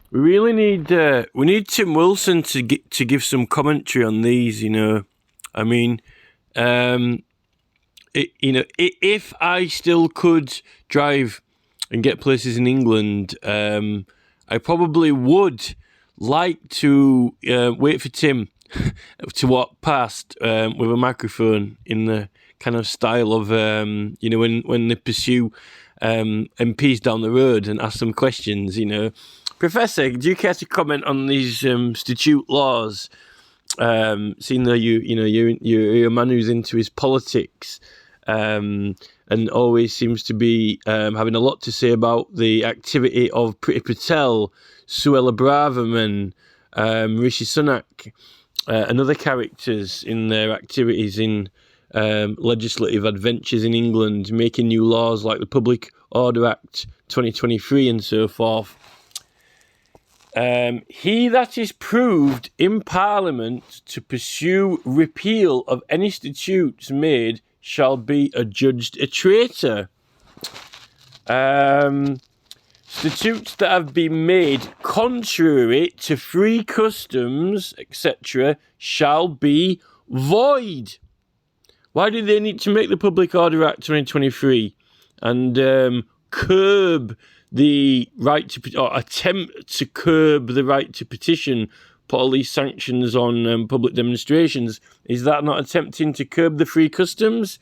We really need Tim Wilson to give some commentary on these. I mean, if I still could drive and get places in England, I probably would like to wait for Tim to walk past with a microphone in the kind of style of when they pursue MPs down the road and ask them questions. Professor, do you care to comment on these statute laws? Seeing though you're a man who's into his politics, and always seems to be having a lot to say about the activity of Priti Patel, Suella Braverman, Rishi Sunak, and other characters in their activities in legislative adventures in England, making new laws like the Public Order Act 2023 and so forth. He that is proved in Parliament to pursue repeal of any statutes made shall be adjudged a traitor. Statutes that have been made contrary to free customs, etc., shall be void. Why do they need to make the Public Order Act 2023 and curb the right to, or attempt to curb the right to petition, put all these sanctions on public demonstrations? Is that not attempting to curb the free customs?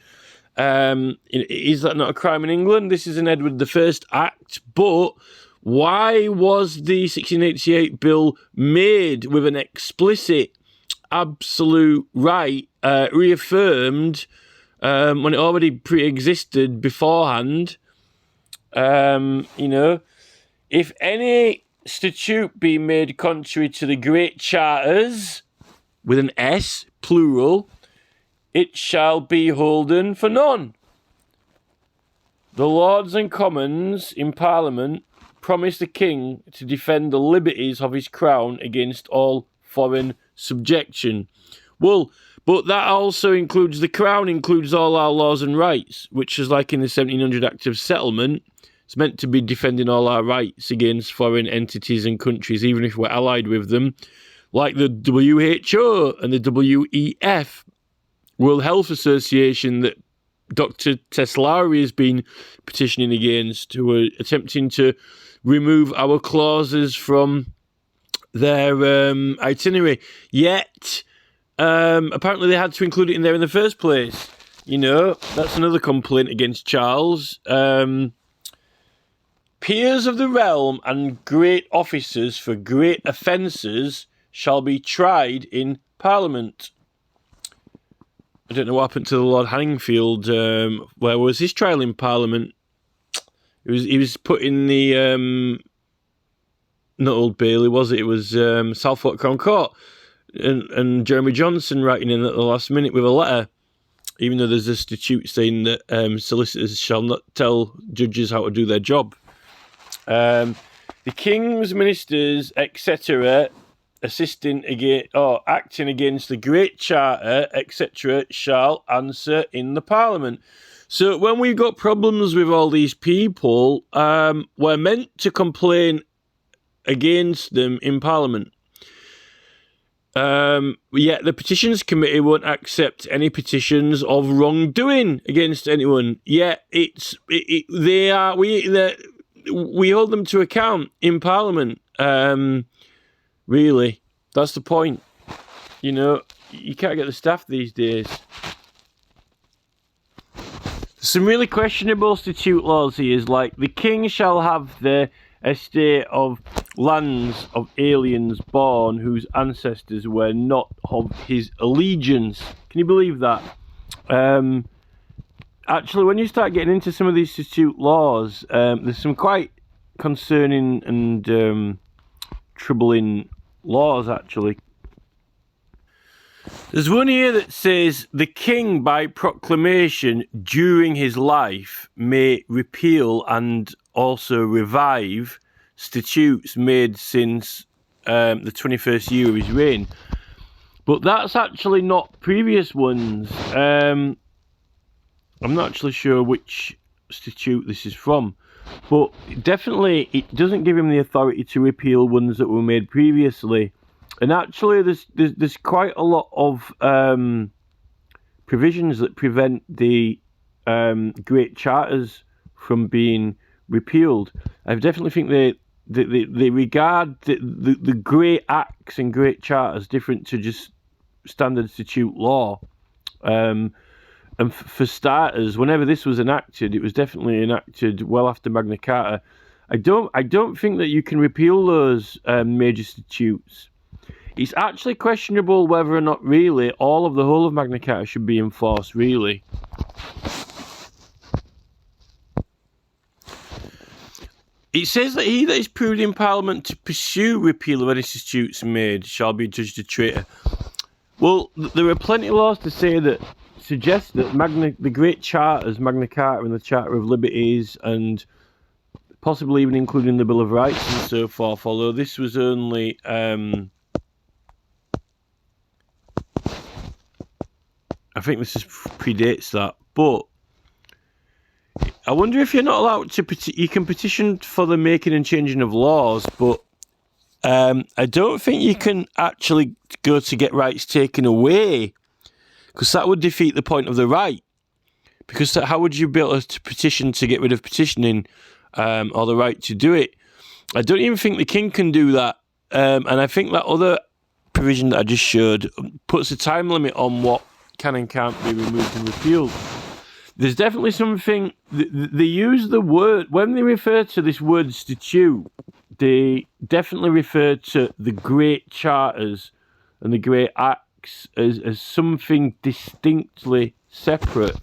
Is that not a crime in England? This is an Edward I Act, but why was the 1688 bill made with an explicit absolute right reaffirmed when it already pre-existed beforehand? If any statute be made contrary to the great charters, with an S, plural, it shall be holden for none. The Lords and Commons in Parliament promise the King to defend the liberties of his crown against all foreign subjection. Well, but that also includes, the crown includes all our laws and rights, which is like in the 1700 Act of Settlement. It's meant to be defending all our rights against foreign entities and countries, even if we're allied with them, like the WHO and the WEF, World Health Association, that Dr. Teslari has been petitioning against, who are attempting to remove our clauses from their itinerary. Yet, apparently they had to include it in there in the first place. That's another complaint against Charles. Peers of the realm and great officers for great offences shall be tried in Parliament. I don't know what happened to the Lord Hanningfield. Where was his trial in Parliament? He was put in the not Old Bailey, was it? It was Southwark Crown Court, and Jeremy Johnson writing in at the last minute with a letter, even though there's a statute saying that solicitors shall not tell judges how to do their job. The King's ministers, etc., assisting against or acting against the Great Charter, etc., shall answer in the Parliament. So when we've got problems with all these people, we're meant to complain against them in Parliament. Yet the Petitions Committee won't accept any petitions of wrongdoing against anyone. Yet we hold them to account in Parliament. Really, that's the point. You can't get the staff these days. Some really questionable statute laws here is like, the King shall have the estate of lands of aliens born whose ancestors were not of his allegiance. Can you believe that? Actually, when you start getting into some of these statute laws, there's some quite concerning and troubling laws, actually. There's one here that says, the King by proclamation during his life may repeal and also revive statutes made since the 21st year of his reign. But that's actually not previous ones. I'm not actually sure which statute this is from. But definitely, it doesn't give him the authority to repeal ones that were made previously. And actually, there's quite a lot of provisions that prevent the Great Charters from being repealed. I definitely think they regard the Great Acts and Great Charters different to just standard statute law. And for starters, whenever this was enacted, it was definitely enacted well after Magna Carta. I don't think that you can repeal those major statutes. It's actually questionable whether or not really all of the whole of Magna Carta should be enforced, really. It says that he that is proved in Parliament to pursue repeal of any statutes made shall be judged a traitor. Well, there are plenty of laws to say that suggest that the Great Charters, Magna Carta and the Charter of Liberties, and possibly even including the Bill of Rights and so forth, although this was only I think this predates that, but I wonder if you're not allowed to you can petition for the making and changing of laws, but I don't think you can actually go to get rights taken away, because that would defeat the point of the right. Because how would you be able to petition to get rid of petitioning or the right to do it? I don't even think the king can do that. And I think that other provision that I just showed puts a time limit on what can and can't be removed and repealed. There's definitely something, they use the word, when they refer to this word statute, they definitely refer to the Great Charters and the Great Acts as something distinctly separate.